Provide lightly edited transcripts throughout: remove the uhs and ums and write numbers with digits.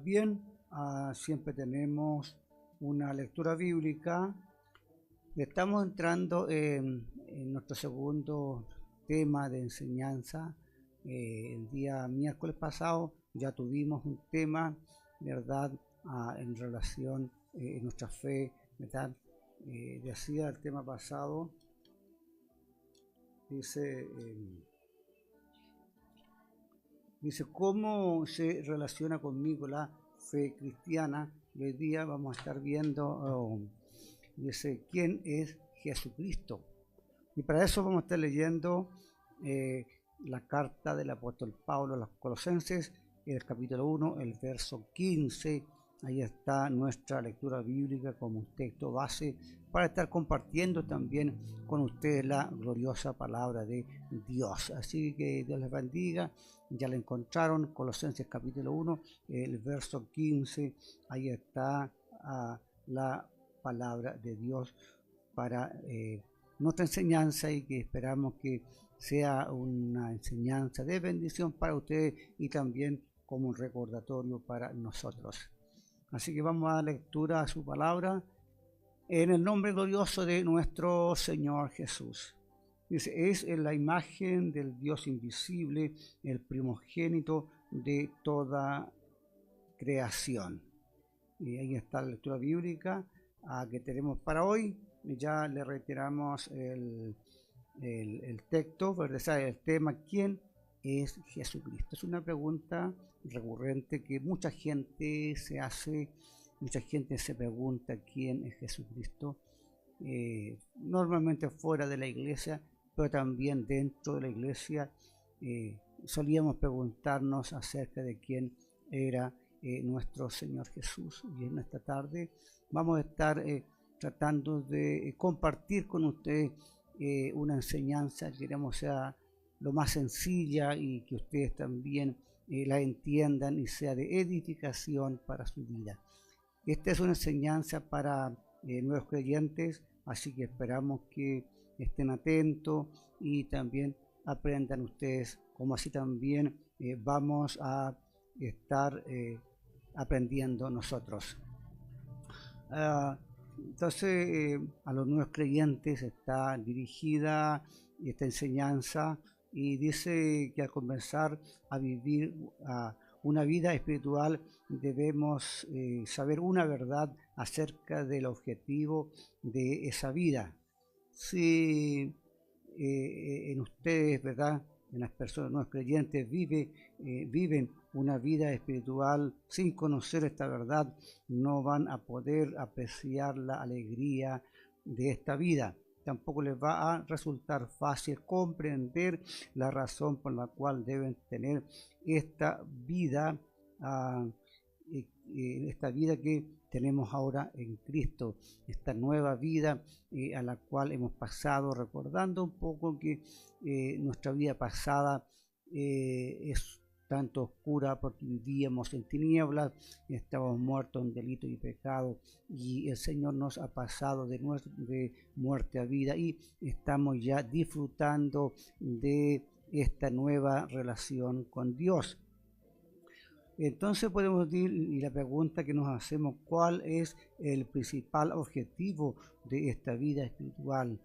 Bien, siempre tenemos una lectura bíblica. Estamos entrando en nuestro segundo tema de enseñanza. El día miércoles pasado ya tuvimos un tema, ¿verdad? En relación a nuestra fe, ¿verdad? Decía el tema pasado, dice, ¿cómo se relaciona conmigo la fe cristiana? Y hoy día vamos a estar viendo, dice, ¿quién es Jesucristo? Y para eso vamos a estar leyendo la carta del apóstol Pablo a los Colosenses, el capítulo 1, el verso 15. Ahí está nuestra lectura bíblica como un texto base para estar compartiendo también con ustedes la gloriosa palabra de Dios. Así que Dios les bendiga. Ya la encontraron, Colosenses capítulo 1, el verso 15. Ahí está la palabra de Dios para nuestra enseñanza, y que esperamos que sea una enseñanza de bendición para ustedes y también como un recordatorio para nosotros. Así que vamos a dar lectura a su palabra en el nombre glorioso de nuestro Señor Jesús. Dice, es la imagen del Dios invisible, el primogénito de toda creación. Y ahí está la lectura bíblica que tenemos para hoy. Ya le reiteramos el texto, ¿verdad? El tema, ¿quién es Jesucristo? Es una pregunta recurrente que mucha gente se hace, mucha gente se pregunta quién es Jesucristo, normalmente fuera de la iglesia, pero también dentro de la iglesia. Solíamos preguntarnos acerca de quién era nuestro Señor Jesús, y en esta tarde vamos a estar tratando de compartir con ustedes una enseñanza que queremos sea lo más sencilla y que ustedes también la entiendan y sea de edificación para su vida. Esta es una enseñanza para nuevos creyentes, así que esperamos que estén atentos y también aprendan ustedes, como así también vamos a estar aprendiendo nosotros. Entonces, a los nuevos creyentes está dirigida esta enseñanza, y dice que al comenzar a vivir una vida espiritual debemos saber una verdad acerca del objetivo de esa vida. Si en ustedes, ¿verdad?, en las personas no creyentes viven una vida espiritual sin conocer esta verdad, no van a poder apreciar la alegría de esta vida. Tampoco les va a resultar fácil comprender la razón por la cual deben tener esta vida, esta vida que tenemos ahora en Cristo, esta nueva vida a la cual hemos pasado, recordando un poco que nuestra vida pasada es tanto oscura porque vivíamos en tinieblas, estábamos muertos en delito y pecado, y el Señor nos ha pasado de muerte a vida, y estamos ya disfrutando de esta nueva relación con Dios. Entonces podemos decir, y la pregunta que nos hacemos, ¿cuál es el principal objetivo de esta vida espiritual?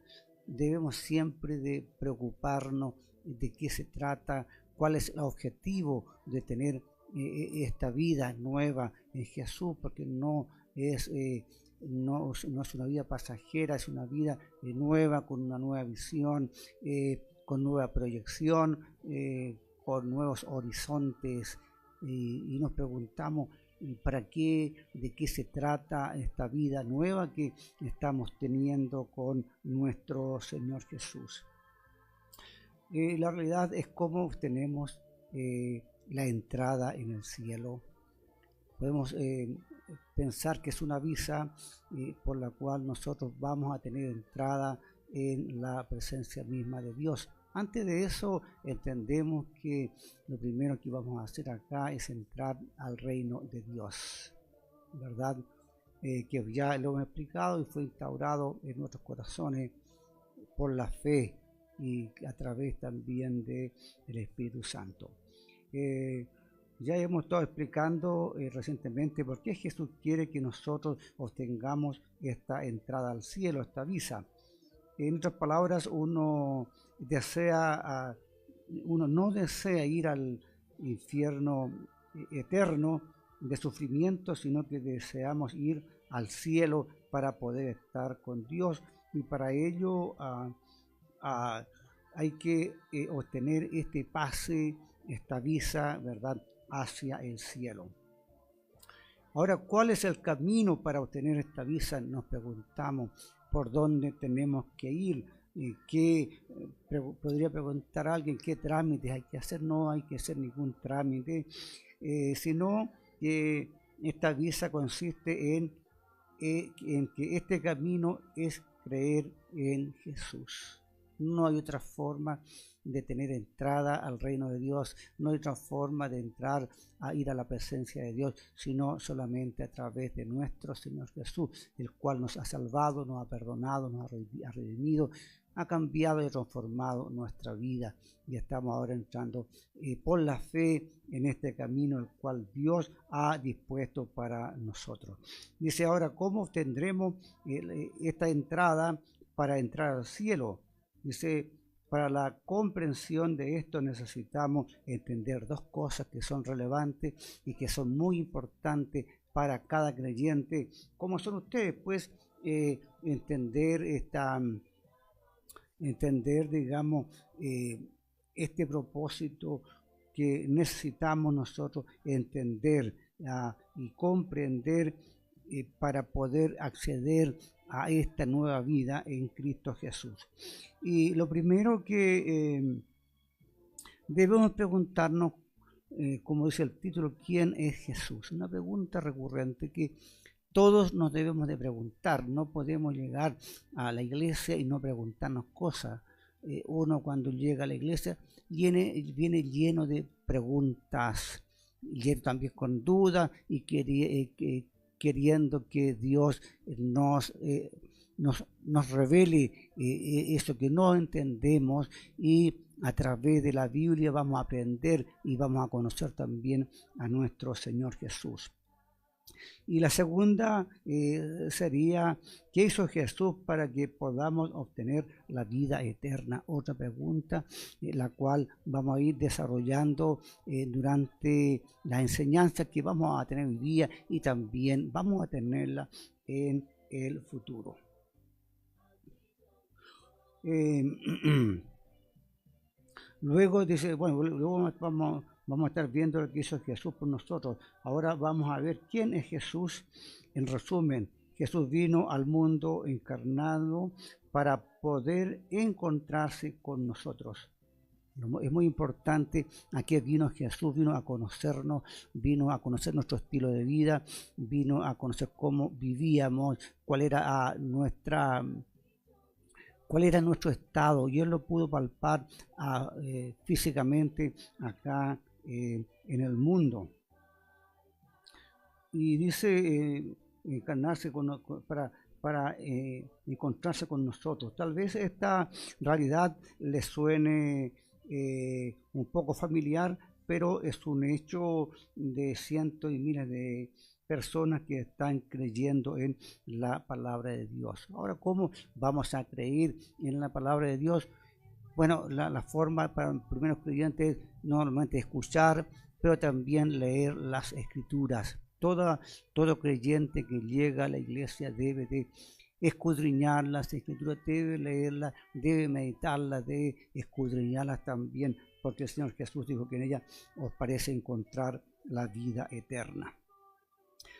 Debemos siempre de preocuparnos de qué se trata, cuál es el objetivo de tener esta vida nueva en Jesús, porque no es una vida pasajera, es una vida nueva, con una nueva visión, con nueva proyección, con nuevos horizontes. Y nos preguntamos para qué, de qué se trata esta vida nueva que estamos teniendo con nuestro Señor Jesús. La realidad es cómo tenemos la entrada en el cielo. Podemos pensar que es una visa por la cual nosotros vamos a tener entrada en la presencia misma de Dios. Antes de eso, entendemos que lo primero que vamos a hacer acá es entrar al reino de Dios, ¿verdad? Que ya lo hemos explicado y fue instaurado en nuestros corazones por la fe y a través también del Espíritu Santo. Ya hemos estado explicando recientemente por qué Jesús quiere que nosotros obtengamos esta entrada al cielo, esta visa. En otras palabras, uno no desea ir al infierno eterno de sufrimiento, sino que deseamos ir al cielo para poder estar con Dios, y para ello hay que obtener este pase, esta visa, ¿verdad?, hacia el cielo. Ahora, ¿cuál es el camino para obtener esta visa? Nos preguntamos por dónde tenemos que ir. Podría preguntar a alguien qué trámites hay que hacer. No hay que hacer ningún trámite, sino que esta visa consiste en que este camino es creer en Jesús. No hay otra forma de tener entrada al reino de Dios, no hay otra forma de entrar a ir a la presencia de Dios, sino solamente a través de nuestro Señor Jesús, el cual nos ha salvado, nos ha perdonado, nos ha redimido, ha cambiado y transformado nuestra vida, y estamos ahora entrando por la fe en este camino el cual Dios ha dispuesto para nosotros. Dice ahora, ¿cómo obtendremos esta entrada para entrar al cielo? Dice, para la comprensión de esto necesitamos entender dos cosas que son relevantes y que son muy importantes para cada creyente. ¿Cómo son ustedes? Pues entender, digamos, este propósito que necesitamos nosotros entender y comprender para poder acceder a esta nueva vida en Cristo Jesús. Y lo primero que debemos preguntarnos, como dice el título, ¿quién es Jesús? Una pregunta recurrente que todos nos debemos de preguntar. No podemos llegar a la iglesia y no preguntarnos cosas. Uno cuando llega a la iglesia viene lleno de preguntas, y también con dudas, y queriendo que Dios nos revele eso que no entendemos, y a través de la Biblia vamos a aprender y vamos a conocer también a nuestro Señor Jesús. Y la segunda sería, ¿qué hizo Jesús para que podamos obtener la vida eterna? Otra pregunta, la cual vamos a ir desarrollando durante la enseñanza que vamos a tener hoy día, y también vamos a tenerla en el futuro. Luego dice, bueno, luego vamos a estar viendo lo que hizo Jesús por nosotros. Ahora vamos a ver quién es Jesús. En resumen, Jesús vino al mundo encarnado para poder encontrarse con nosotros. Es muy importante. Aquí vino Jesús, vino a conocernos, vino a conocer nuestro estilo de vida, vino a conocer cómo vivíamos, cuál era nuestro estado, y Él lo pudo palpar físicamente acá en el mundo. Y dice encarnarse para encontrarse con nosotros. Tal vez esta realidad le suene un poco familiar, pero es un hecho de cientos y miles de personas que están creyendo en la palabra de Dios. Ahora, ¿cómo vamos a creer en la palabra de Dios? Bueno, la forma para los primeros creyentes es normalmente escuchar, pero también leer las Escrituras. Todo creyente que llega a la iglesia debe de escudriñar las Escrituras, debe leerlas, debe meditarlas, debe escudriñarlas también, porque el Señor Jesús dijo que en ella os parece encontrar la vida eterna.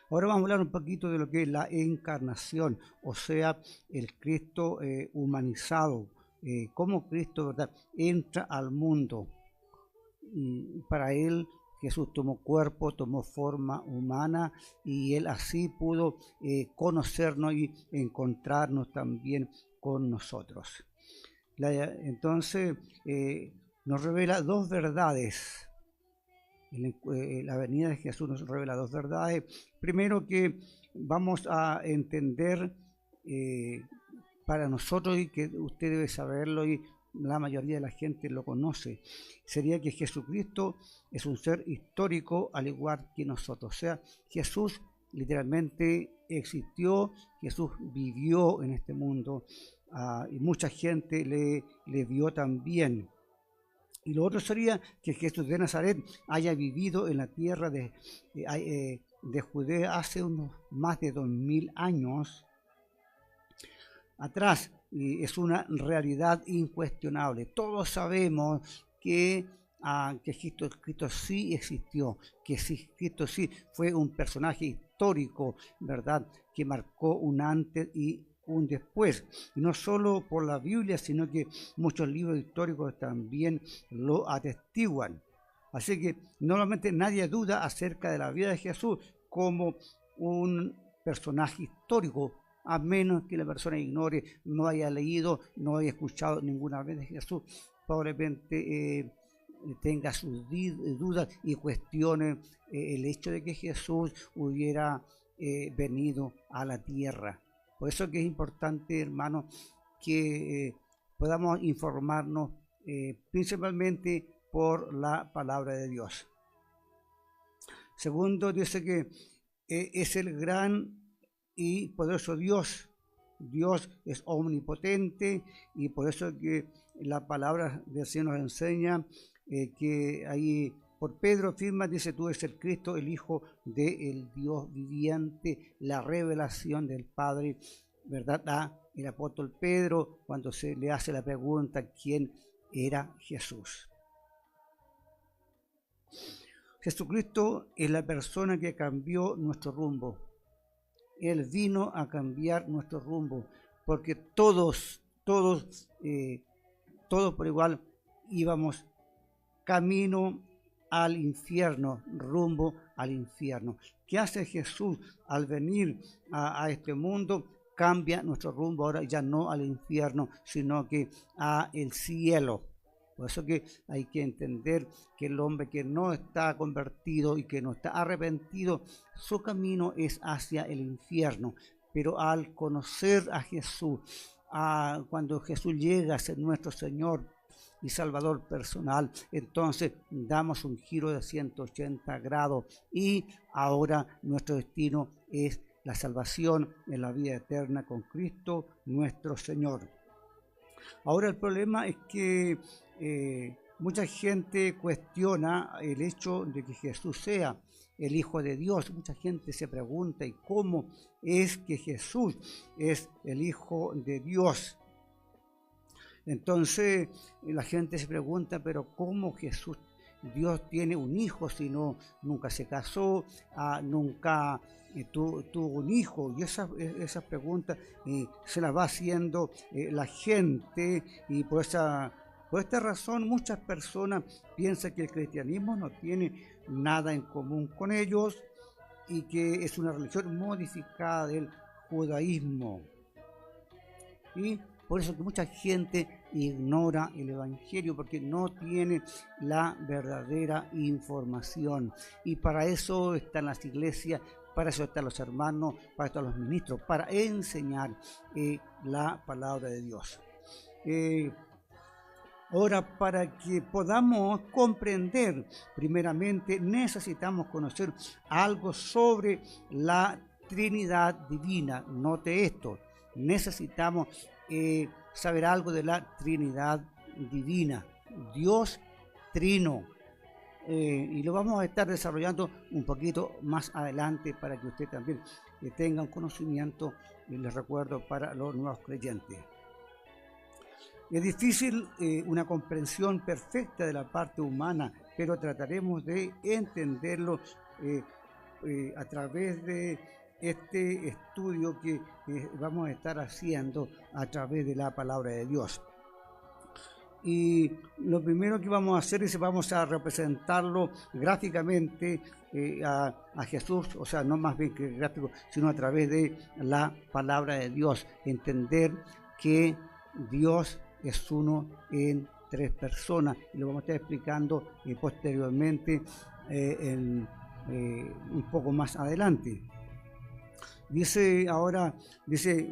Ahora vamos a hablar un poquito de lo que es la encarnación, o sea, el Cristo humanizado, cómo Cristo, ¿verdad?, entra al mundo. Para Él Jesús tomó cuerpo, tomó forma humana, y Él así pudo conocernos y encontrarnos también con nosotros. Entonces nos revela dos verdades. La venida de Jesús nos revela dos verdades. Primero, que vamos a entender para nosotros, y que usted debe saberlo, y la mayoría de la gente lo conoce. Sería que Jesucristo es un ser histórico al igual que nosotros. O sea, Jesús literalmente existió, Jesús vivió en este mundo y mucha gente le vio también. Y lo otro sería que Jesús de Nazaret haya vivido en la tierra de Judea hace unos más de 2000 años atrás. Y es una realidad incuestionable. Todos sabemos que Cristo sí existió, que Cristo sí fue un personaje histórico, ¿verdad?, que marcó un antes y un después, y no solo por la Biblia, sino que muchos libros históricos también lo atestiguan. Así que normalmente nadie duda acerca de la vida de Jesús como un personaje histórico, a menos que la persona ignore, no haya leído, no haya escuchado ninguna vez de Jesús, probablemente tenga sus dudas y cuestione el hecho de que Jesús hubiera venido a la tierra. Por eso que es importante, hermanos, que podamos informarnos principalmente por la palabra de Dios. Segundo, dice que es el gran y poderoso Dios. Dios es omnipotente, y por eso que la palabra del Señor nos enseña que ahí por Pedro afirma, dice: tú eres el Cristo, el Hijo del Dios viviente, la revelación del Padre, ¿verdad? El apóstol Pedro, cuando se le hace la pregunta quién era Jesús. Jesucristo es la persona que cambió nuestro rumbo. Él vino a cambiar nuestro rumbo, porque todos por igual íbamos camino al infierno, rumbo al infierno. ¿Qué hace Jesús al venir a este mundo? Cambia nuestro rumbo ahora ya no al infierno, sino que a el cielo. Por eso que hay que entender que el hombre que no está convertido y que no está arrepentido, su camino es hacia el infierno. Pero al conocer a Jesús, cuando Jesús llega a ser nuestro Señor y Salvador personal, entonces damos un giro de 180 grados y ahora nuestro destino es la salvación en la vida eterna con Cristo nuestro Señor. Ahora el problema es que mucha gente cuestiona el hecho de que Jesús sea el Hijo de Dios. Mucha gente se pregunta: ¿y cómo es que Jesús es el Hijo de Dios? Entonces la gente se pregunta: ¿pero cómo Jesús, Dios, tiene un hijo si nunca se casó, nunca tuvo un hijo? Y esas preguntas se las va haciendo la gente, y por esta razón muchas personas piensan que el cristianismo no tiene nada en común con ellos y que es una religión modificada del judaísmo. Y por eso que mucha gente ignora el Evangelio, porque no tiene la verdadera información. Y para eso están las iglesias, para eso están los hermanos, para eso están los ministros, para enseñar la palabra de Dios. Ahora, para que podamos comprender, primeramente necesitamos conocer algo sobre la Trinidad divina. Note esto: necesitamos saber algo de la Trinidad divina, Dios Trino, y lo vamos a estar desarrollando un poquito más adelante para que usted también tenga un conocimiento, y les recuerdo, para los nuevos creyentes. Es difícil una comprensión perfecta de la parte humana, pero trataremos de entenderlo a través de este estudio que vamos a estar haciendo a través de la palabra de Dios. Y lo primero que vamos a hacer es vamos a representarlo gráficamente a Jesús, o sea, no más bien que gráfico, sino a través de la palabra de Dios. Entender que Dios es uno en tres personas, y lo vamos a estar explicando posteriormente un poco más adelante. Dice,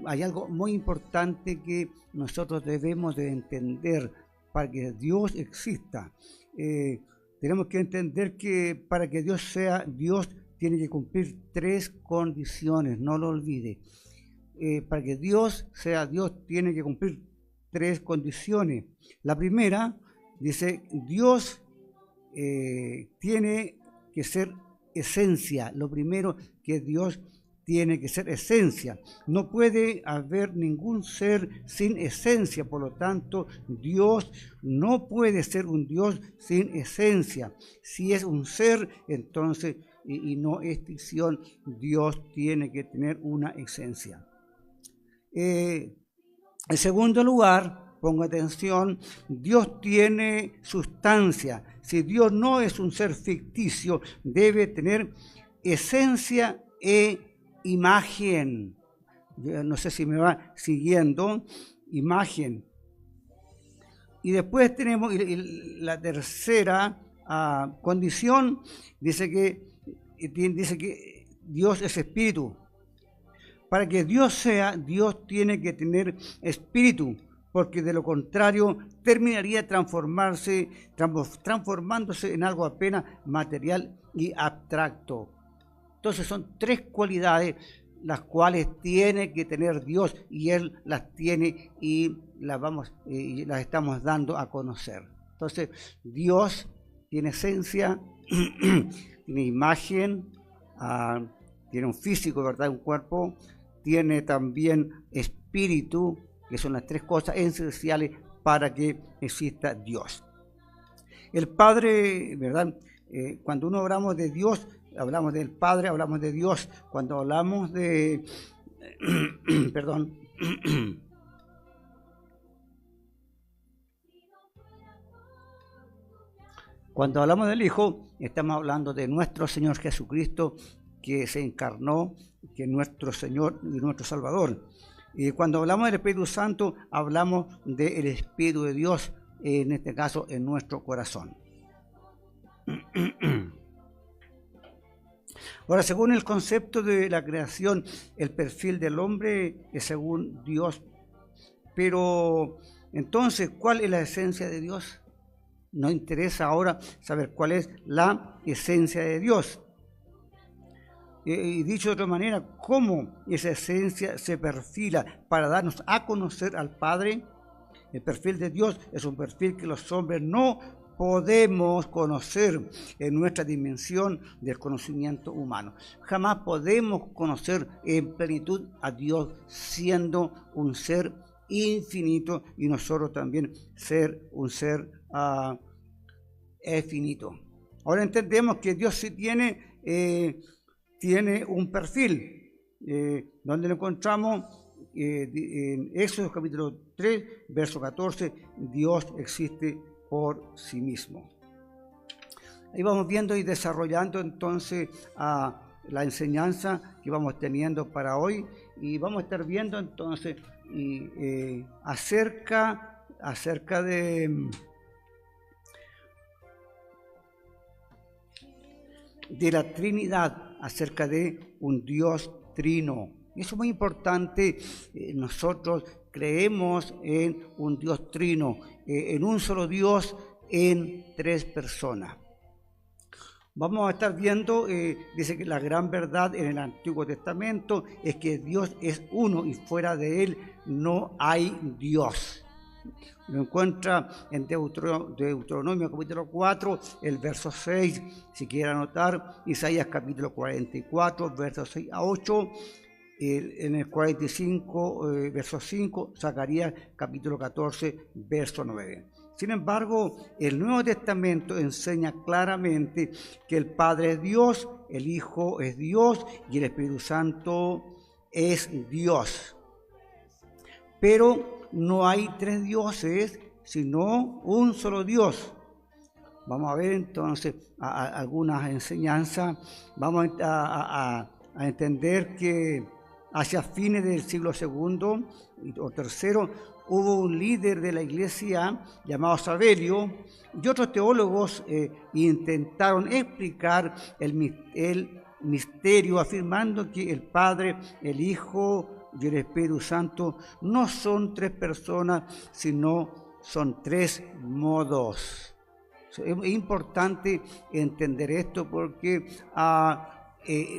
hay algo muy importante que nosotros debemos de entender para que Dios exista. Tenemos que entender que para que Dios sea Dios, tiene que cumplir 3 condiciones, no lo olvide. Para que Dios sea Dios, tiene que cumplir 3 condiciones. La primera, dice, Dios tiene que ser esencia. Lo primero que Dios tiene que ser esencia. No puede haber ningún ser sin esencia. Por lo tanto, Dios no puede ser un Dios sin esencia. Si es un ser, entonces, y no extinción, Dios tiene que tener una esencia. En segundo lugar, ponga atención, Dios tiene sustancia. Si Dios no es un ser ficticio, debe tener esencia e imagen. Yo no sé si me va siguiendo. Imagen. Y después tenemos la tercera condición, dice que Dios es espíritu. Para que Dios sea, Dios tiene que tener espíritu, porque de lo contrario terminaría transformándose en algo apenas material y abstracto. Entonces son 3 cualidades las cuales tiene que tener Dios, y Él las tiene y las estamos dando a conocer. Entonces Dios tiene esencia, tiene imagen, tiene un físico, ¿verdad? Un cuerpo, tiene también espíritu, que son las 3 cosas esenciales para que exista Dios. El Padre, ¿verdad? Cuando uno hablamos de Dios, hablamos del Padre, hablamos de Dios. Cuando hablamos de perdón, cuando hablamos del Hijo, estamos hablando de nuestro Señor Jesucristo, que se encarnó, que es nuestro Señor y nuestro Salvador. Y cuando hablamos del Espíritu Santo, hablamos del Espíritu de Dios, en este caso en nuestro corazón. Ahora, según el concepto de la creación, el perfil del hombre es según Dios. Pero, entonces, ¿cuál es la esencia de Dios? Nos interesa ahora saber cuál es la esencia de Dios. Y dicho de otra manera, ¿cómo esa esencia se perfila para darnos a conocer al Padre? El perfil de Dios es un perfil que los hombres no podemos conocer en nuestra dimensión del conocimiento humano. Jamás podemos conocer en plenitud a Dios, siendo un ser infinito, y nosotros también ser un ser finito. Ahora entendemos que Dios sí tiene un perfil, donde lo encontramos en Éxodo capítulo 3, verso 14, Dios existe por sí mismo. Ahí vamos viendo y desarrollando entonces la enseñanza que vamos teniendo para hoy, y vamos a estar viendo entonces acerca de la Trinidad, acerca de un Dios trino. Y eso es muy importante. Nosotros creemos en un Dios trino, en un solo Dios en 3 personas. Vamos a estar viendo, dice que la gran verdad en el Antiguo Testamento es que Dios es uno y fuera de Él no hay Dios. Lo encuentra en Deuteronomio capítulo 4, el verso 6, si quiere anotar, Isaías capítulo 44, versos 6 a 8, en el 45, verso 5, Zacarías capítulo 14, verso 9. Sin embargo, el Nuevo Testamento enseña claramente que el Padre es Dios, el Hijo es Dios y el Espíritu Santo es Dios. Pero no hay 3 dioses, sino un solo Dios. Vamos a ver entonces algunas enseñanzas. Vamos a entender que hacia fines del siglo II o tercero hubo un líder de la iglesia llamado Sabelio, y otros teólogos intentaron explicar el misterio, afirmando que el Padre, el Hijo y el Espíritu Santo no son 3 personas, sino son tres modos. Es importante entender esto porque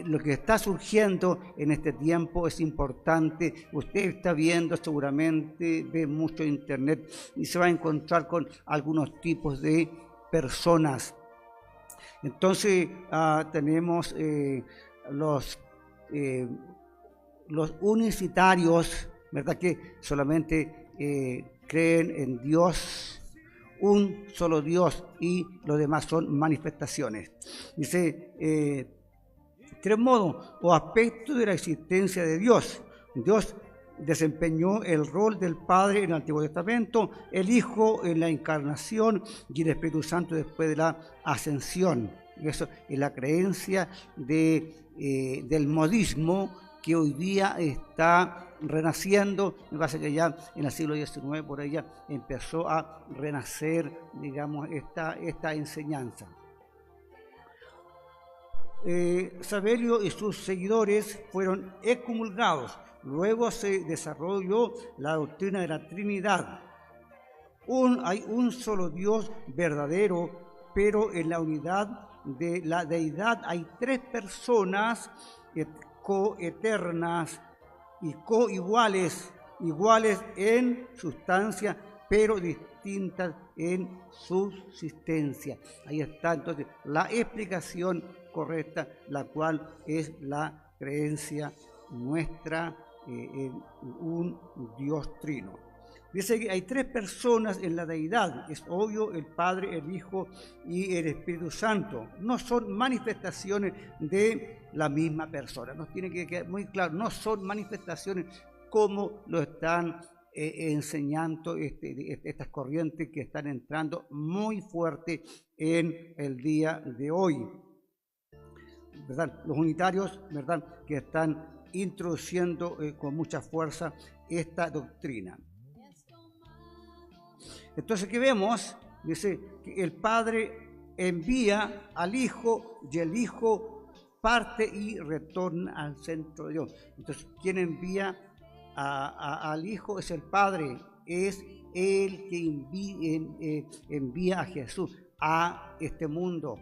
lo que está surgiendo en este tiempo es importante. Usted está viendo seguramente, ve mucho internet y se va a encontrar con algunos tipos de personas. Entonces tenemos los unicitarios, ¿verdad? Que solamente creen en Dios, un solo Dios, y los demás son manifestaciones. Dice, tres modos o aspectos de la existencia de Dios. Dios desempeñó el rol del Padre en el Antiguo Testamento, el Hijo en la encarnación y el Espíritu Santo después de la ascensión. Eso es la creencia del modismo que hoy día está renaciendo. Me parece que ya en el siglo XIX por allá empezó a renacer, digamos, esta enseñanza. Saverio y sus seguidores fueron excomulgados. Luego se desarrolló la doctrina de la Trinidad. Hay un solo Dios verdadero, pero en la unidad de la deidad hay tres personas coeternas y coiguales, iguales en sustancia, pero distintas en subsistencia. Ahí está entonces la explicación correcta, la cual es la creencia nuestra en un Dios trino. Dice que hay tres personas en la deidad, es obvio, el Padre, el Hijo y el Espíritu Santo. No son manifestaciones de la misma persona, nos tiene que quedar muy claro, no son manifestaciones como lo están enseñando estas corrientes que están entrando muy fuerte en el día de hoy, ¿verdad? Los unitarios, ¿verdad?, que están introduciendo con mucha fuerza esta doctrina. Entonces, ¿qué vemos? Dice que el Padre envía al Hijo y el Hijo parte y retorna al centro de Dios. Entonces, ¿quién envía al Hijo? Es el Padre, es el que envía a Jesús a este mundo.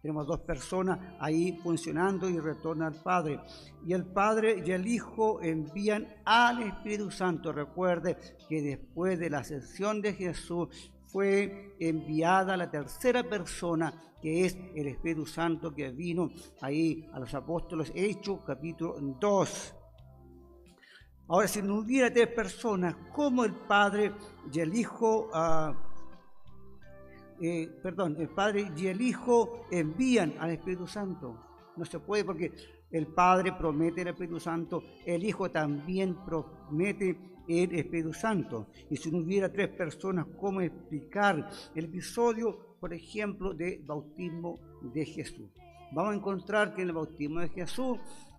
Tenemos dos personas ahí funcionando y retorna al Padre. Y el Padre y el Hijo envían al Espíritu Santo. Recuerde que después de la ascensión de Jesús fue enviada la tercera persona, que es el Espíritu Santo, que vino ahí a los apóstoles, Hechos capítulo 2. Ahora, si no hubiera tres personas, ¿cómo el Padre y el Hijo... el Padre y el Hijo envían al Espíritu Santo? No se puede, porque el Padre promete el Espíritu Santo, el Hijo también promete el Espíritu Santo. Y si no hubiera tres personas, ¿cómo explicar el episodio, por ejemplo, del bautismo de Jesús? Vamos a encontrar que en el bautismo de Jesús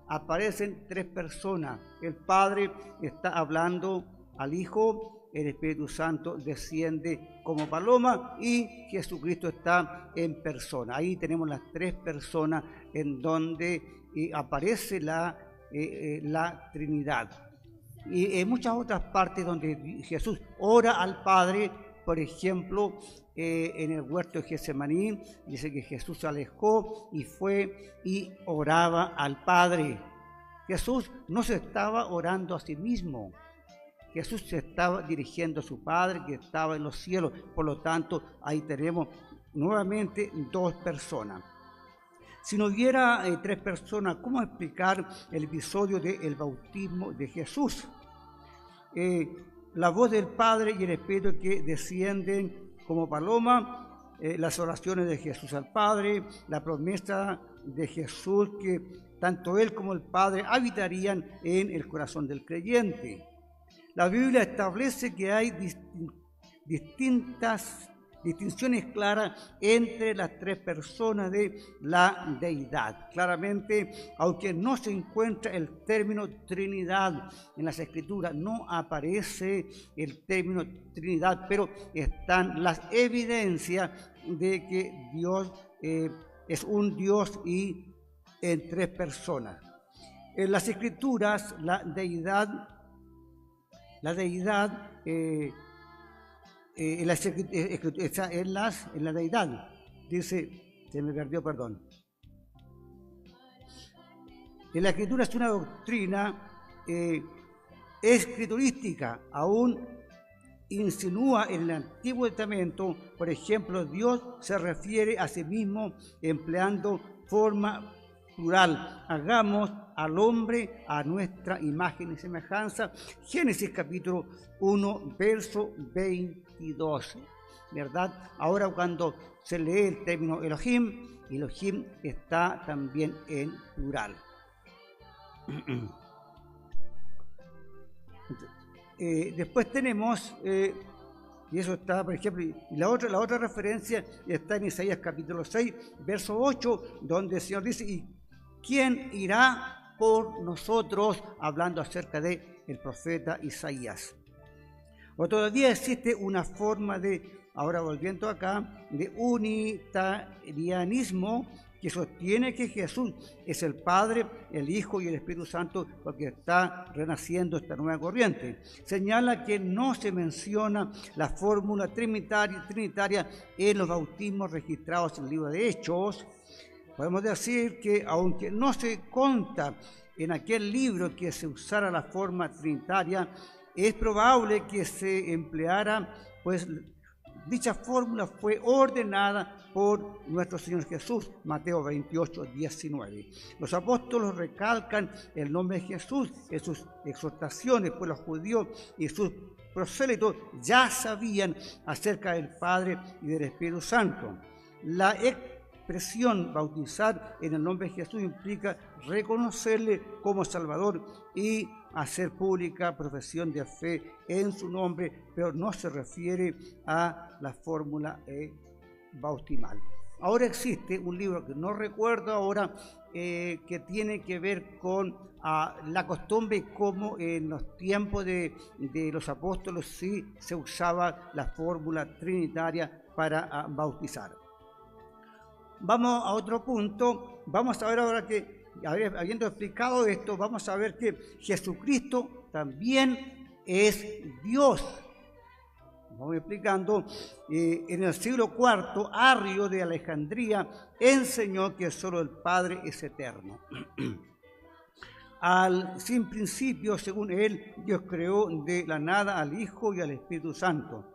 aparecen tres personas. El Padre está hablando al Hijo, el Espíritu Santo desciende como paloma y Jesucristo está en persona. Ahí tenemos las tres personas en donde aparece la Trinidad. Y en muchas otras partes donde Jesús ora al Padre, por ejemplo, en el huerto de Getsemaní, dice que Jesús se alejó y fue y oraba al Padre. Jesús no se estaba orando a sí mismo. Jesús se estaba dirigiendo a su Padre que estaba en los cielos. Por lo tanto, ahí tenemos nuevamente dos personas. Si no hubiera tres personas, ¿cómo explicar el episodio del bautismo de Jesús? La voz del Padre y el Espíritu que descienden como paloma, las oraciones de Jesús al Padre, la promesa de Jesús que tanto Él como el Padre habitarían en el corazón del creyente. La Biblia establece que hay distinciones claras entre las tres personas de la deidad. Claramente, aunque no se encuentra el término Trinidad en las Escrituras, no aparece el término Trinidad, pero están las evidencias de que Dios es un Dios y en tres personas. En las Escrituras, la deidad en la deidad. Dice, se me perdió, perdón. En la escritura es una doctrina escriturística, aún insinúa en el Antiguo Testamento, por ejemplo, Dios se refiere a sí mismo empleando forma plural. Hagamos al hombre a nuestra imagen y semejanza. Génesis capítulo 1, verso 22. ¿Verdad? Ahora cuando se lee el término Elohim, Elohim está también en plural. Después tenemos, y eso está, por ejemplo, y la otra referencia está en Isaías capítulo 6, verso 8, donde el Señor dice, ¿y quién irá por nosotros? Hablando acerca de el profeta Isaías. O todavía existe una forma de, ahora volviendo acá, de unitarianismo que sostiene que Jesús es el Padre, el Hijo y el Espíritu Santo, porque está renaciendo esta nueva corriente. Señala que no se menciona la fórmula trinitaria en los bautismos registrados en el libro de Hechos. Podemos decir que aunque no se consta en aquel libro que se usara la forma trinitaria, es probable que se empleara, pues dicha fórmula fue ordenada por nuestro Señor Jesús, Mateo 28, 19. Los apóstoles recalcan el nombre de Jesús en sus exhortaciones, pues los judíos y sus prosélitos ya sabían acerca del Padre y del Espíritu Santo. La expresión bautizar en el nombre de Jesús implica reconocerle como Salvador y hacer pública profesión de fe en su nombre, pero no se refiere a la fórmula bautismal. Ahora existe un libro que no recuerdo ahora, que tiene que ver con la costumbre, como en los tiempos de los apóstoles sí se usaba la fórmula trinitaria para bautizar. Vamos a otro punto. Vamos a ver ahora que, habiendo explicado esto, vamos a ver que Jesucristo también es Dios. Vamos explicando, en el siglo IV, Arrio de Alejandría enseñó que solo el Padre es eterno. Sin principio, según él, Dios creó de la nada al Hijo y al Espíritu Santo.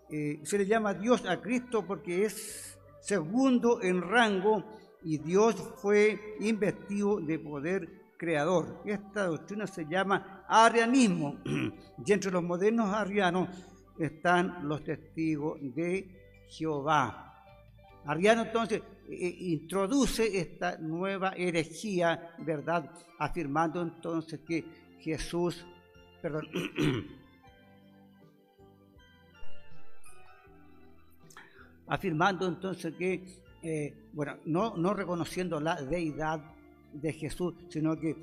Se le llama Dios a Cristo porque es segundo en rango y Dios fue investido de poder creador. Esta doctrina se llama arrianismo y entre los modernos arrianos están los testigos de Jehová. Arriano entonces introduce esta nueva herejía, ¿verdad? Afirmando entonces que Jesús, afirmando entonces que, no reconociendo la deidad de Jesús, sino que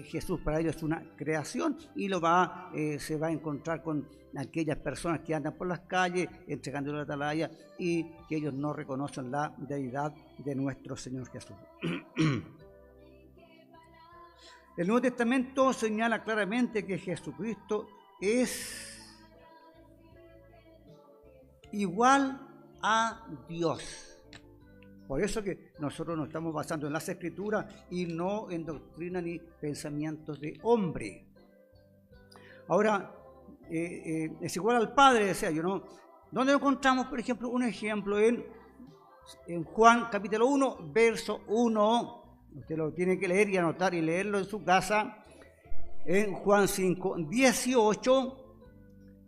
Jesús para ellos es una creación y se va a encontrar con aquellas personas que andan por las calles entregando la atalaya y que ellos no reconocen la deidad de nuestro Señor Jesús. El Nuevo Testamento señala claramente que Jesucristo es igual a Dios. Por eso que nosotros nos estamos basando en las Escrituras y no en doctrina ni pensamientos de hombre. Ahora, es igual al Padre, decía yo, ¿no? ¿Dónde encontramos, por ejemplo, un ejemplo en Juan capítulo 1, verso 1? Usted lo tiene que leer y anotar y leerlo en su casa. En Juan 5, 18,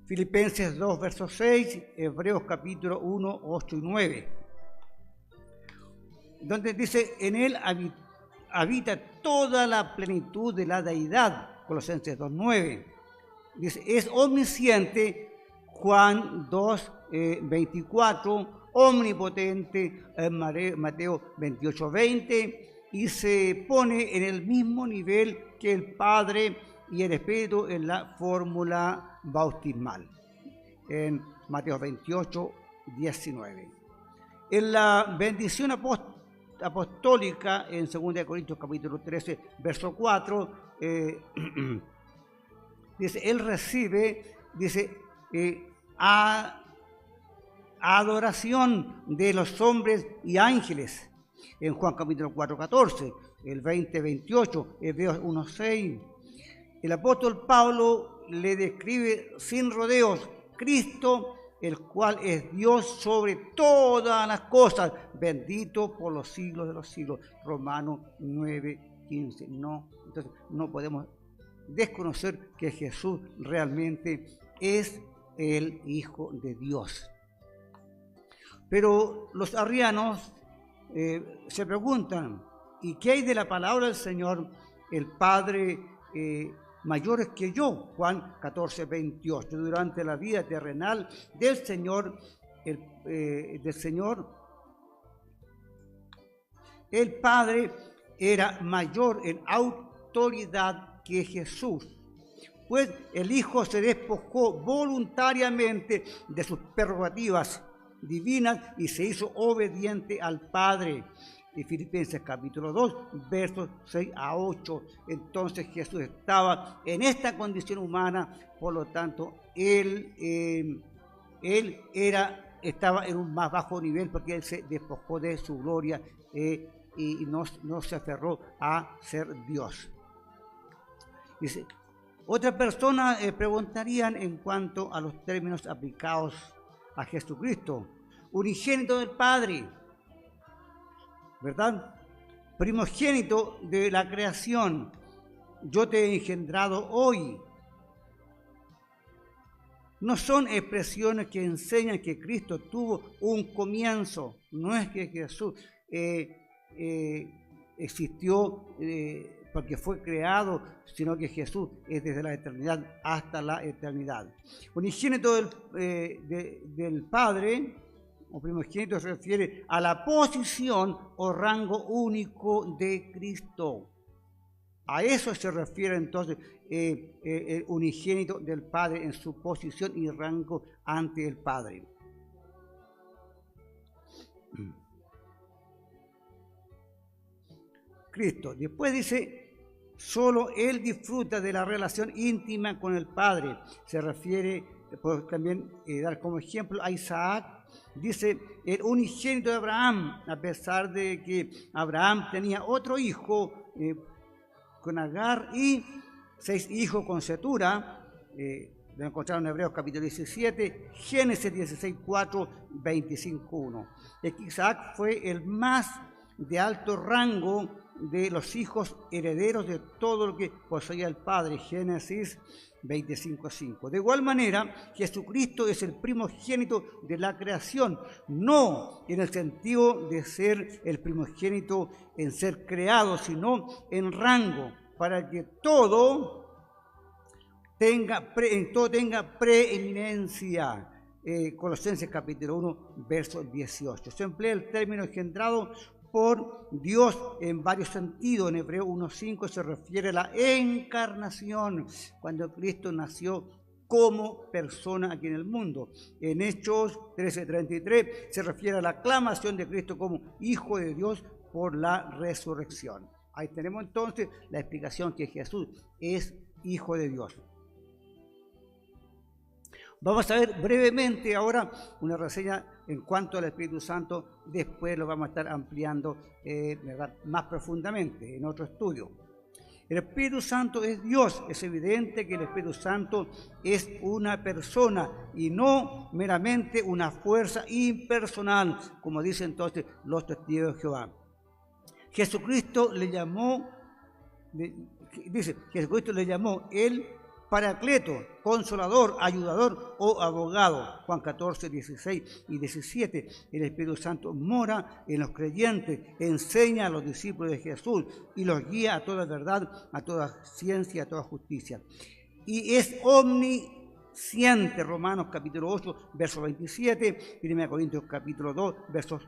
Filipenses 2, verso 6, Hebreos capítulo 1, 8 y 9. Donde dice, en él habita toda la plenitud de la deidad, Colosenses 2, 9. Dice, es omnisciente, Juan 2, 24, omnipotente, Mateo 28, 20, y se pone en el mismo nivel que el Padre y el Espíritu en la fórmula bautismal, en Mateo 28, 19. En la bendición apostólica, en 2 Corintios capítulo 13, verso 4, dice, él recibe, dice, adoración de los hombres y ángeles. En Juan capítulo 4, 14, el 20, 28, Hebreos 1, 6. El apóstol Pablo le describe sin rodeos Cristo, el cual es Dios sobre todas las cosas, bendito por los siglos de los siglos. Romanos 9, 15. Entonces no podemos desconocer que Jesús realmente es el Hijo de Dios. Pero los arrianos se preguntan, ¿y qué hay de la palabra del Señor? El Padre mayores que yo, Juan 14, 28. Durante la vida terrenal del Señor, el Padre era mayor en autoridad que Jesús, pues el Hijo se despojó voluntariamente de sus prerrogativas divinas y se hizo obediente al Padre. Y Filipenses capítulo 2, versos 6 a 8. Entonces Jesús estaba en esta condición humana, por lo tanto, él estaba en un más bajo nivel porque él se despojó de su gloria y no se aferró a ser Dios. Dice, otras personas preguntarían en cuanto a los términos aplicados a Jesucristo: unigénito del Padre, ¿verdad? Primogénito de la creación, yo te he engendrado hoy. No son expresiones que enseñan que Cristo tuvo un comienzo. No es que Jesús existió porque fue creado, sino que Jesús es desde la eternidad hasta la eternidad. Unigénito del Padre, o primogénito, se refiere a la posición o rango único de Cristo. A eso se refiere entonces el unigénito del Padre en su posición y rango ante el Padre. Cristo. Después dice, solo Él disfruta de la relación íntima con el Padre. Se refiere, puedo también dar como ejemplo a Isaac. Dice, el unigénito de Abraham, a pesar de que Abraham tenía otro hijo con Agar y 6 hijos con Setura, lo encontraron en Hebreos capítulo 17, Génesis 16, 4, 25, 1. Isaac fue el más de alto rango de los hijos herederos de todo lo que poseía el Padre, Génesis 25:5. De igual manera, Jesucristo es el primogénito de la creación, no en el sentido de ser el primogénito en ser creado, sino en rango, para que todo tenga preeminencia. Colosenses capítulo 1, verso 18. Se emplea el término engendrado por Dios en varios sentidos. En Hebreos 1:5 se refiere a la encarnación, cuando Cristo nació como persona aquí en el mundo. En Hechos 13:33 se refiere a la aclamación de Cristo como Hijo de Dios por la resurrección. Ahí tenemos entonces la explicación que Jesús es Hijo de Dios. Vamos a ver brevemente ahora una reseña en cuanto al Espíritu Santo. Después lo vamos a estar ampliando más profundamente en otro estudio. El Espíritu Santo es Dios. Es evidente que el Espíritu Santo es una persona y no meramente una fuerza impersonal, como dicen entonces los testigos de Jehová. Jesucristo le llamó el Paracleto, Consolador, Ayudador o Abogado. Juan 14, 16 y 17. El Espíritu Santo mora en los creyentes, enseña a los discípulos de Jesús y los guía a toda verdad, a toda ciencia, a toda justicia. Y es omnisciente. Romanos capítulo 8, verso 27. 1 Corintios capítulo 2, versos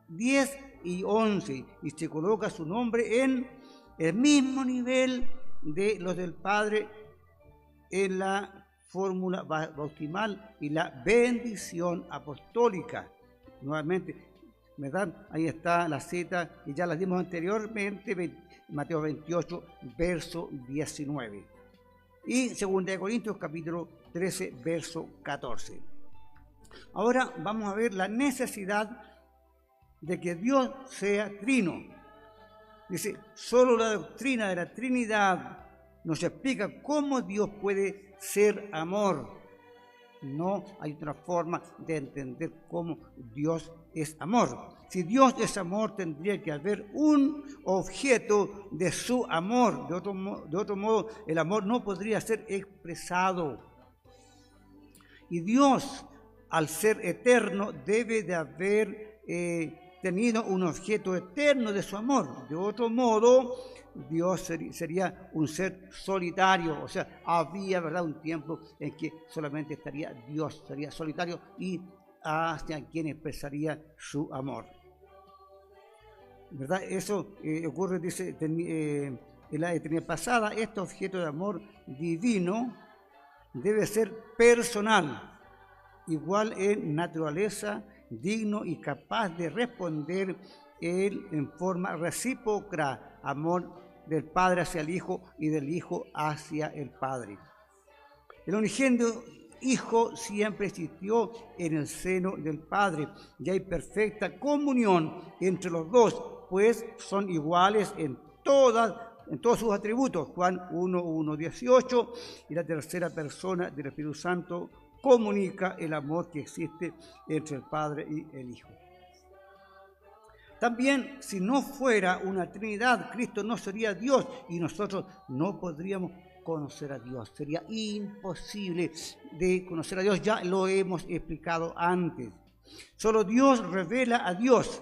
10 y 11. Y se coloca su nombre en el mismo nivel de los del Padre en la fórmula bautismal y la bendición apostólica. Nuevamente, ¿verdad? Ahí está la cita y ya la dimos anteriormente, Mateo 28, verso 19. Y 2 Corintios capítulo 13, verso 14. Ahora vamos a ver la necesidad de que Dios sea trino. Dice, solo la doctrina de la Trinidad nos explica cómo Dios puede ser amor. No hay otra forma de entender cómo Dios es amor. Si Dios es amor, tendría que haber un objeto de su amor. De otro modo, el amor no podría ser expresado. Y Dios, al ser eterno, debe de haber tenido un objeto eterno de su amor. De otro modo, Dios sería un ser solitario. O sea, había, ¿verdad?, un tiempo en que solamente estaría Dios, sería solitario y hacia quien expresaría su amor. ¿Verdad? Eso ocurre, dice, en la eternidad pasada. Este objeto de amor divino debe ser personal, igual en naturaleza, digno y capaz de responder él en forma recíproca, amor del Padre hacia el Hijo y del Hijo hacia el Padre. El unigénito Hijo siempre existió en el seno del Padre y hay perfecta comunión entre los dos, pues son iguales en todos sus atributos. Juan 1:18, y la tercera persona del Espíritu Santo comunica el amor que existe entre el Padre y el Hijo. También, si no fuera una Trinidad, Cristo no sería Dios y nosotros no podríamos conocer a Dios. Sería imposible de conocer a Dios, ya lo hemos explicado antes. Solo Dios revela a Dios.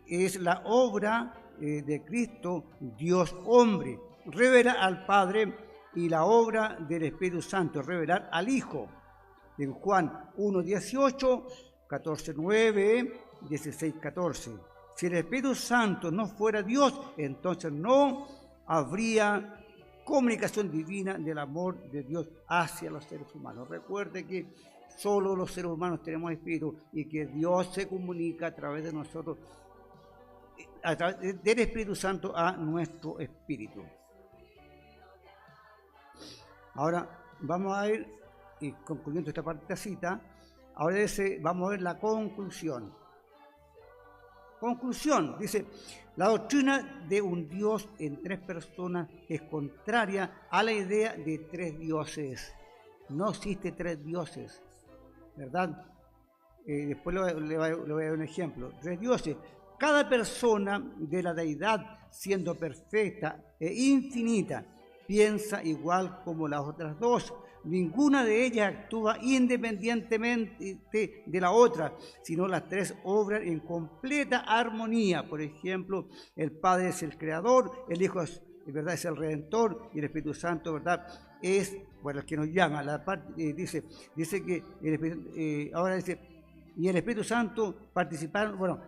Es la obra de Cristo, Dios hombre. Revela al Padre, y la obra del Espíritu Santo, revelar al Hijo. En Juan 1:18, 14:9, 16:14. Si el Espíritu Santo no fuera Dios, entonces no habría comunicación divina del amor de Dios hacia los seres humanos. Recuerde que solo los seres humanos tenemos espíritu y que Dios se comunica a través de nosotros, a través del Espíritu Santo a nuestro espíritu. Ahora vamos a ir, y concluyendo esta partecita, ahora vamos a ver la conclusión. Conclusión, dice, la doctrina de un Dios en tres personas es contraria a la idea de tres dioses. No existe tres dioses, ¿verdad? Después le voy a dar un ejemplo. Tres dioses. Cada persona de la deidad, siendo perfecta e infinita, piensa igual como las otras dos. Ninguna de ellas actúa independientemente de la otra, sino las tres obran en completa armonía. Por ejemplo, el Padre es el Creador, el Hijo es, ¿verdad?, es el Redentor, y el Espíritu Santo, ¿verdad?, es, bueno, el que nos llama. Dice que el Espíritu, ahora dice, y el Espíritu Santo participaron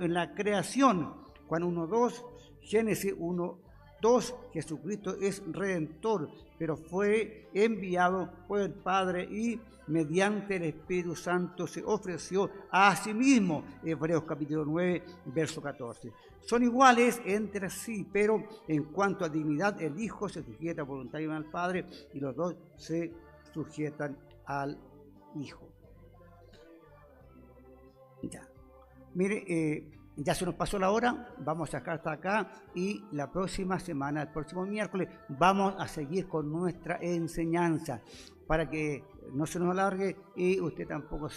en la creación. Juan 1:2, Génesis 1:2, Jesucristo es Redentor, pero fue enviado por el Padre y mediante el Espíritu Santo se ofreció a sí mismo. Hebreos capítulo 9, verso 14. Son iguales entre sí, pero en cuanto a dignidad, el Hijo se sujeta voluntariamente al Padre y los dos se sujetan al Hijo. Ya. Mire, ya se nos pasó la hora, vamos a sacar hasta acá y la próxima semana, el próximo miércoles, vamos a seguir con nuestra enseñanza para que no se nos alargue y usted tampoco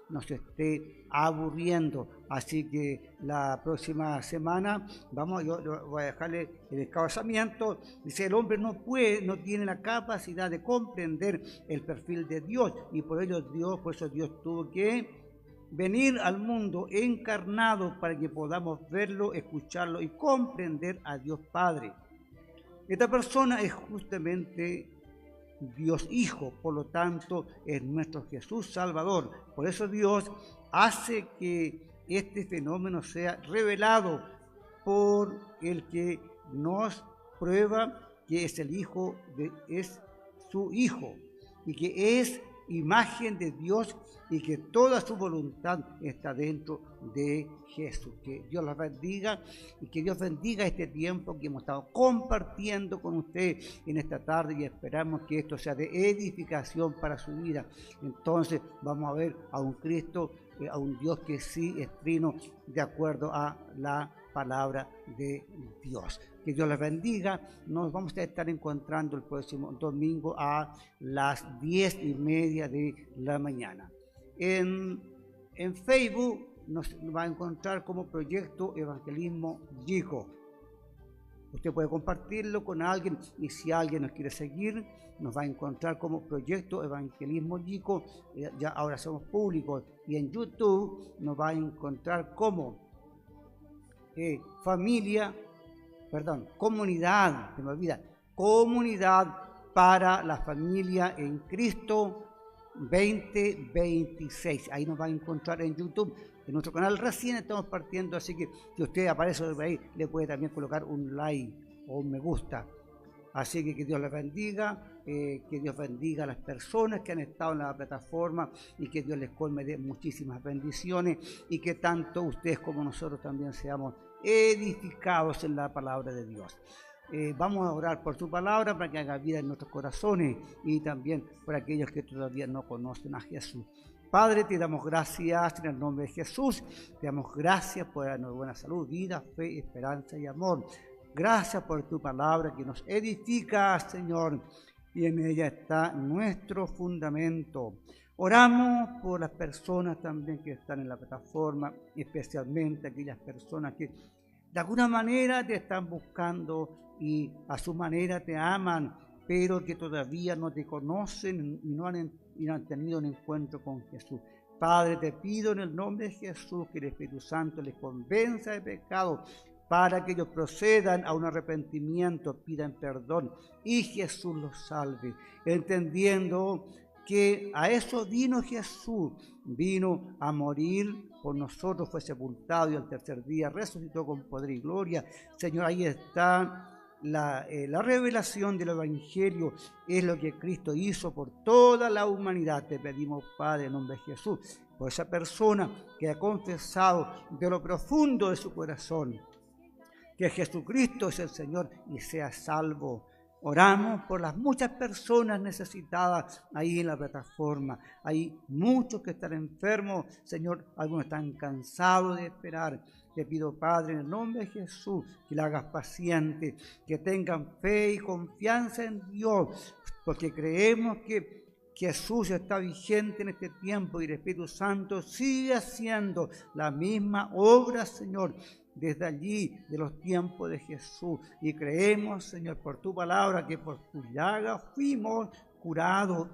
nos esté aburriendo. Así que la próxima semana yo voy a dejarle el encabezamiento. Dice, el hombre no tiene la capacidad de comprender el perfil de Dios y por eso Dios tuvo que venir al mundo encarnado para que podamos verlo, escucharlo y comprender a Dios Padre. Esta persona es justamente Dios Hijo, por lo tanto es nuestro Jesús Salvador. Por eso Dios hace que este fenómeno sea revelado por el que nos prueba que es el Hijo, es su Hijo, y que es imagen de Dios y que toda su voluntad está dentro de Jesús. Que Dios los bendiga y que Dios bendiga este tiempo que hemos estado compartiendo con usted en esta tarde, y esperamos que esto sea de edificación para su vida. Entonces vamos a ver a un Cristo, a un Dios que sí es trino de acuerdo a la palabra de Dios. Que Dios les bendiga. Nos vamos a estar encontrando el próximo domingo a las 10:30 de la mañana. En Facebook nos va a encontrar como Proyecto Evangelismo Yico. Usted puede compartirlo con alguien, y si alguien nos quiere seguir, nos va a encontrar como Proyecto Evangelismo Yico. Ya ahora somos públicos, y en YouTube nos va a encontrar como Comunidad para la Familia en Cristo 2026. Ahí nos va a encontrar en YouTube. En nuestro canal recién estamos partiendo, así que si usted aparece por ahí, le puede también colocar un like o un me gusta. Así que Dios les bendiga, que Dios bendiga a las personas que han estado en la plataforma, y que Dios les colme de muchísimas bendiciones, y que tanto ustedes como nosotros también seamos edificados en la palabra de Dios. Vamos a orar por su palabra para que haga vida en nuestros corazones, y también por aquellos que todavía no conocen a Jesús. Padre, te damos gracias en el nombre de Jesús. Te damos gracias por darnos buena salud, vida, fe, esperanza y amor. Gracias por tu palabra que nos edifica, Señor, y en ella está nuestro fundamento. Oramos por las personas también que están en la plataforma, especialmente aquellas personas que de alguna manera te están buscando y a su manera te aman, pero que todavía no te conocen y no han tenido un encuentro con Jesús. Padre, te pido en el nombre de Jesús que el Espíritu Santo les convenza de pecado, para que ellos procedan a un arrepentimiento, pidan perdón y Jesús los salve, entendiendo que a eso vino Jesús, vino a morir por nosotros, fue sepultado y al tercer día resucitó con poder y gloria. Señor, ahí está la revelación del Evangelio, es lo que Cristo hizo por toda la humanidad. Te pedimos, Padre, en nombre de Jesús, por esa persona que ha confesado de lo profundo de su corazón que Jesucristo es el Señor y sea salvo. Oramos por las muchas personas necesitadas ahí en la plataforma. Hay muchos que están enfermos, Señor, algunos están cansados de esperar. Te pido, Padre, en el nombre de Jesús, que le hagas paciente, que tengan fe y confianza en Dios, porque creemos que Jesús está vigente en este tiempo y el Espíritu Santo sigue haciendo la misma obra, Señor, desde allí, de los tiempos de Jesús. Y creemos, Señor, por tu palabra, que por tu llaga fuimos curados.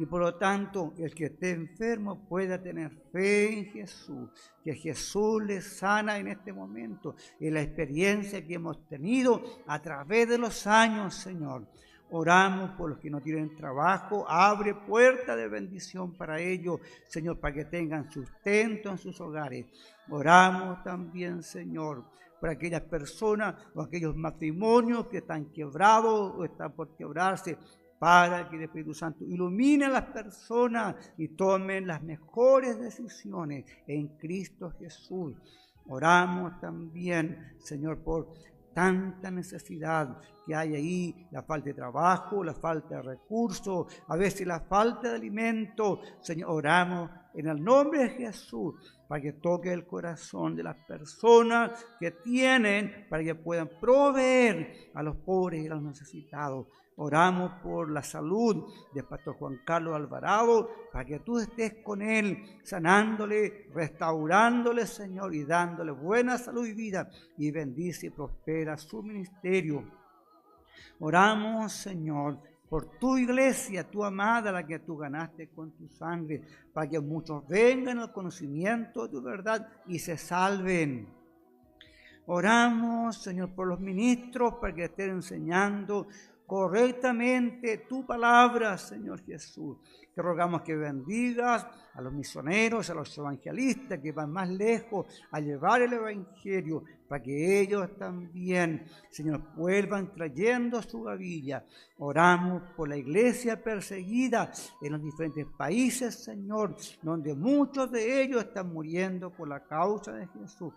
Y por lo tanto, el que esté enfermo pueda tener fe en Jesús, que Jesús le sana en este momento, en la experiencia que hemos tenido a través de los años, Señor. Oramos por los que no tienen trabajo, abre puertas de bendición para ellos, Señor, para que tengan sustento en sus hogares. Oramos también, Señor, por aquellas personas o aquellos matrimonios que están quebrados o están por quebrarse, para que el Espíritu Santo ilumine a las personas y tomen las mejores decisiones en Cristo Jesús. Oramos también, Señor, por tanta necesidad que hay ahí, la falta de trabajo, la falta de recursos, a veces la falta de alimento. Señor, oramos en el nombre de Jesús para que toque el corazón de las personas que tienen, para que puedan proveer a los pobres y a los necesitados. Oramos por la salud del pastor Juan Carlos Alvarado, para que tú estés con él, sanándole, restaurándole, Señor, y dándole buena salud y vida, y bendice y prospera su ministerio. Oramos, Señor, por tu iglesia, tu amada, la que tú ganaste con tu sangre, para que muchos vengan al conocimiento de tu verdad y se salven. Oramos, Señor, por los ministros, para que estén enseñando correctamente tu palabra, Señor Jesús. Te rogamos que bendigas a los misioneros, a los evangelistas que van más lejos a llevar el evangelio, para que ellos también, Señor, vuelvan trayendo su gavilla. Oramos por la iglesia perseguida en los diferentes países, Señor, donde muchos de ellos están muriendo por la causa de Jesús.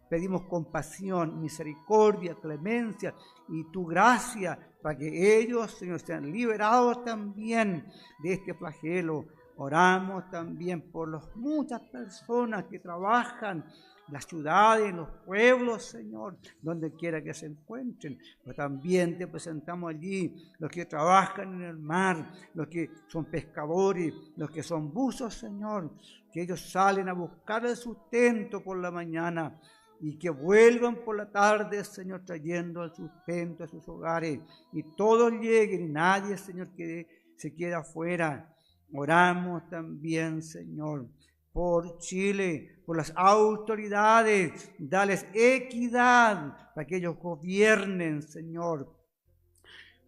Pedimos compasión, misericordia, clemencia y tu gracia para que ellos, Señor, sean liberados también de este flagelo. Oramos también por las muchas personas que trabajan en las ciudades, en los pueblos, Señor, donde quiera que se encuentren. Pero también te presentamos allí los que trabajan en el mar, los que son pescadores, los que son buzos, Señor, que ellos salen a buscar el sustento por la mañana y que vuelvan por la tarde, Señor, trayendo el sustento a sus hogares, y todos lleguen y nadie, Señor, que se quede afuera. Oramos también, Señor, por Chile, por las autoridades, dales equidad para que ellos gobiernen, Señor,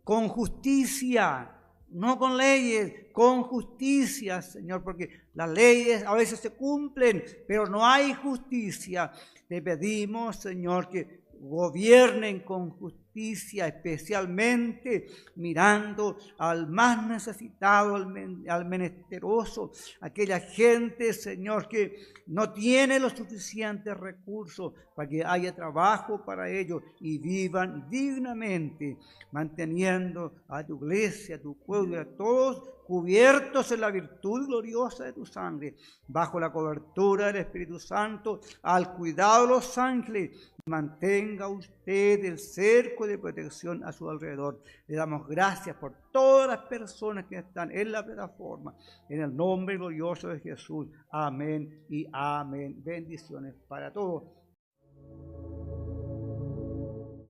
con justicia, no con leyes, con justicia, Señor, porque las leyes a veces se cumplen, pero no hay justicia. Te pedimos, Señor, que gobiernen con justicia, especialmente mirando al más necesitado, al menesteroso, aquella gente, Señor, que no tiene los suficientes recursos para que haya trabajo para ellos y vivan dignamente, manteniendo a tu iglesia, a tu pueblo y a todos cubiertos en la virtud gloriosa de tu sangre, bajo la cobertura del Espíritu Santo, al cuidado de los ángeles. Mantenga usted el cerco de protección a su alrededor. Le damos gracias por todas las personas que están en la plataforma. En el nombre glorioso de Jesús. Amén y amén. Bendiciones para todos.